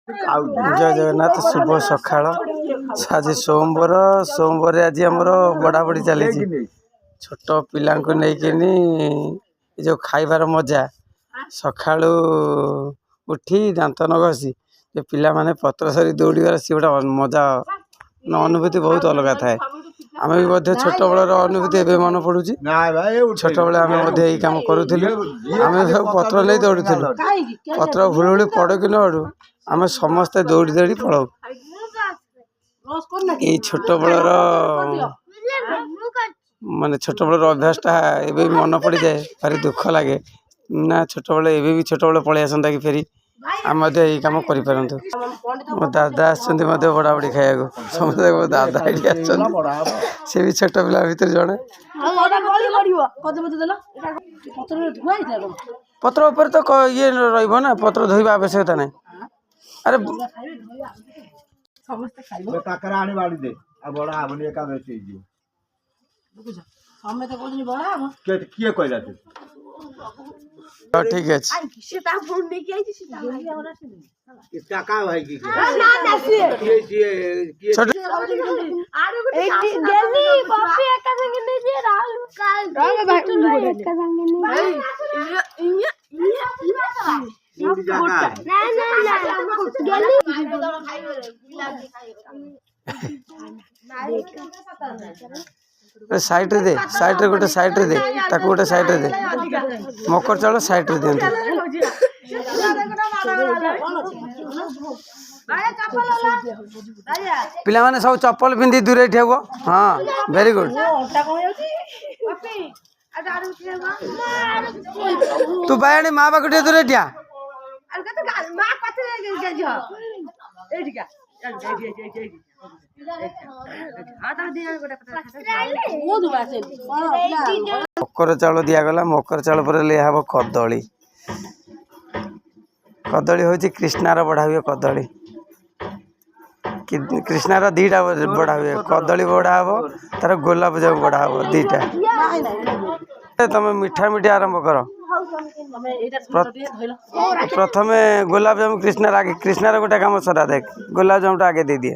जय जगन्नाथ शुभ सकाळ आज सोमवार आज आम बड़ाबड़ी चली छोट पिला जो खाइबार मजा सकाळू उठी दांत न घसी जो पिला माने पत्र सरी दौड़ार सी गोटे मजा अनुभूति बहुत अलग थाए आम भी छोट बेलर अनुभूति ए मन पड़ू छोट बेले आम यही कम करूँ आम सब पत्र नहीं दौड़ू पत्र हुलुहुली पड़ कि न पड़ू आम समस्ते दौड़ी दौड़ी पड़ाऊ ये छोट बेलर माने छोट बेलर अभ्यासटा एवं मन पड़ जाए भारी दुख लगे ना छोट बेले एवं भी छोट बेले पलि आसंता कि फेरी आम यही कम कर मो दादा आसुँच बड़ाबड़ी खाया समस्त मो दादा सी भी छोट पिला भर जड़े पत्र उपर तो ये रहा पत्र धोवा आवश्यकता नहीं अरे ठीक है साइड रे दे साइड रे गोटे साइड रे दे ताको गोटे साइड रे दे मकर चाउल साइड रे दियंती पिला माने सब चप्पल पिंधी दूरे ठेव हाँ वेरी गुड तू बायणी माँ बाक दूरे ठिया मकर चाउल दिगला मकर चाउल पर लिया हम कदली कदली हूँ कृष्णार बढ़ा हुए कदली कृष्णार दीटा बढ़ा हुए कदली बढ़ा हम तार गोलाप जामु बढ़ा हम दीटा तुम मीठा मीठा आरंभ कर प्रथम गोलाप जामु कृष्णार आगे कृष्णार गोटे कम सरा देख गोलाप जामुटा आगे दे दिए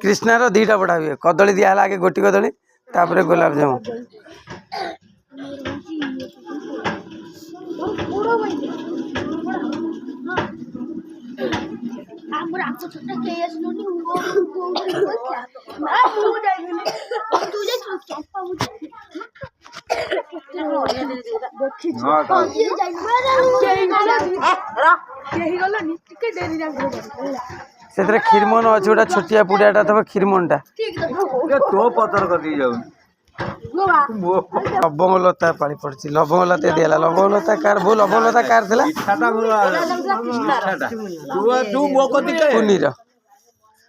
कृष्णार दीटा बढ़ा हुए कदली दिया आगे गोटी कदली तापर गोलाप जामु से खीरमन अच्छे गोटा छोटिया पुड़ियाटा था खीरमनटा तो पतर कर दी जाऊ लवंगलता पाली पड़ी लवंगलता दिला लवंगलता कार भूल लवंगलता कार कुनीर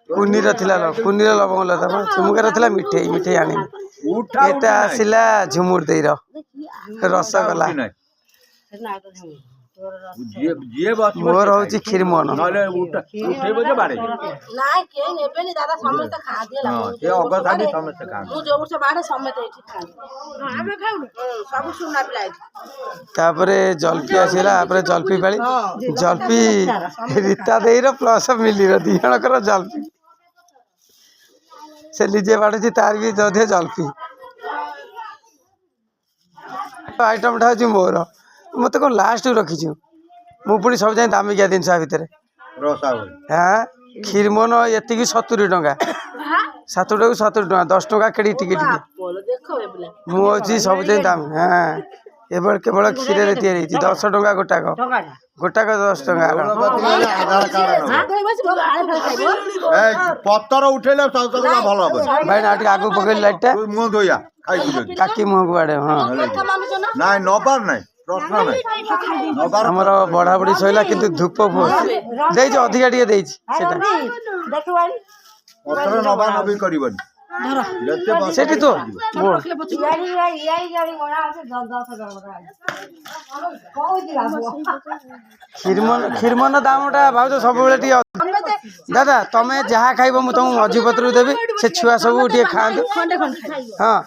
कुनीर थिला कुनीर लवंगलता झुमुकार थिला मिठे मिठे आनी एटा आसिला झुमुर देर रसगोला मोर हूँ खीरमन जल्फी आसला जल्फी पाली जल्फी रीता देर प्लस मिली दी जनकर जल्फी से निजे बाढ़ तार भी जदे जल्फी आइटम टा हूँ मोर मत कौन लास्ट रखी मुझे सब जाए दामिकिया जिन भितर हाँ खीरमन ये 70 टंका 7 टा 70 टंका 10 टंका केड़ी टिके मुझे सब जाए दाम हाँ एवं केवल क्षीर तैयारी 10 टंका गोटाक गोटाक 10 टंका पत्तर उठेले भाई ना आगे पकड़ लाइटा मुह धोया काकी मुह को बाड़े हाँ ना नबार ना प्रश्न हमर बढ़ा बढ़ी सैला किंतु धूप दे अधिका टे पत्र नबा नबी करबन सेठी तो खीरमन दामटा भाव सब दादा तमें जहाँ खाइब मुझे तुमको मझी पत्र देवी से छुआ सब खाते हाँ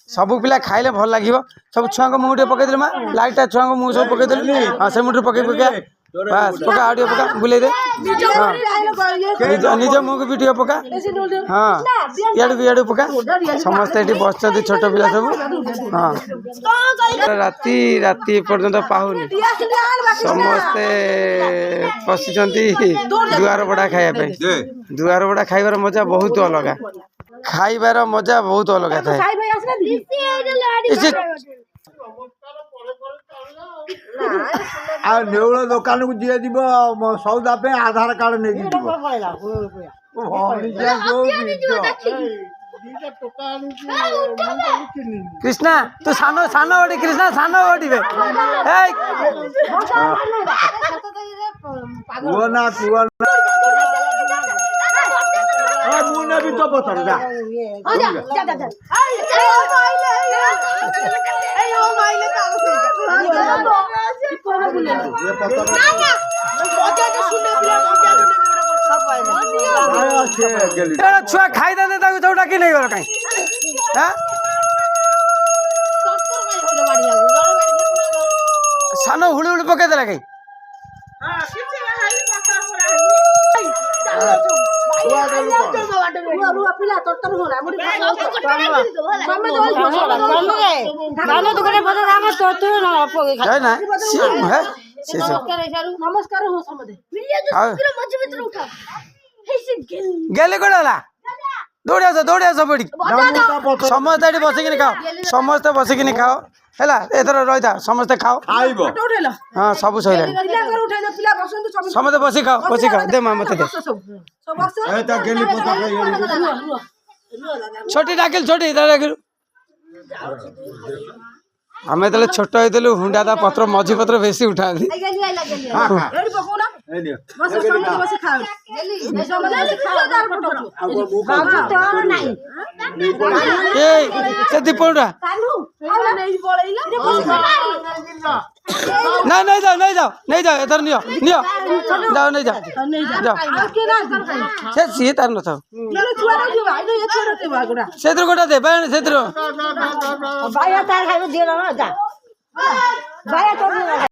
ସବୁ ପିଲା ଖାଇଲେ ଭଲ ଲାଗିବ। ସବୁ ଛୁଆଙ୍କ ମୁହଁ ଟିକେ ପକେଇଦେଲେ ମା ଲାଇଟ୍ଟା ଛୁଆଙ୍କ ମୁହଁ ସବୁ ପକେଇଦେଲେ ହଁ ସେ ମୁଠରୁ ପକେଇ ବାସ୍ ପକା ଆଉ ଟିକେ ପକା ବୁଲେଇ ଦେ ହଁ ନିଜ ମୁହଁକୁ ବି ଟିକେ ପକା ହଁ ଇଆଡ଼କୁ ପକା ସମସ୍ତେ ଏଠି ବସିଛନ୍ତି ଛୋଟ ପିଲା ସବୁ ହଁ ରାତି ପର୍ଯ୍ୟନ୍ତ ପାହୁନି ସମସ୍ତେ ବସିଛନ୍ତି ଦୁଆର ବଡ଼ା ଖାଇବା ପାଇଁ। ଦୁଆର ବଡ଼ା ଖାଇବାର ମଜା ବହୁତ ଅଲଗା ଖାଇବାର ମଜା ବହୁତ ଅଲଗା ଥାଏ। ଆଉ ନେଉଳ ଦୋକାନକୁ ଯିଏ ଯିବ ସଉଦା ପାଇଁ ଆଧାର କାର୍ଡ ନେଇକି ଯିବ। कृष्णा तू सानो सानो ओडी कृष्णा सानो ओडीबे ए कुआना मुने भी तो पत्थर जा छुआ खाई दे चौटा कि नहीं गल कहीं सानो हुड़ी हुड़ी पकई देला कहीं गेले कोड़ा दौड़ी आस पड़ी समस्ते ये बसिक खाओ समस्ते बसिक खाओ है एथर रही था समस्ते खाओ हाँ सब सही समस्ते बस खाओ दे माँ मत दे छोटी डाकिल छोटी डाकिल आम जो छोट होइलु हुंडा ता पत्र मझी पत्र बेसी उठा से दीपड़ा नहीं जाओ नहीं जाओ इधर नियो जाओ नहीं जाओ सी तार न था से गोटा दे से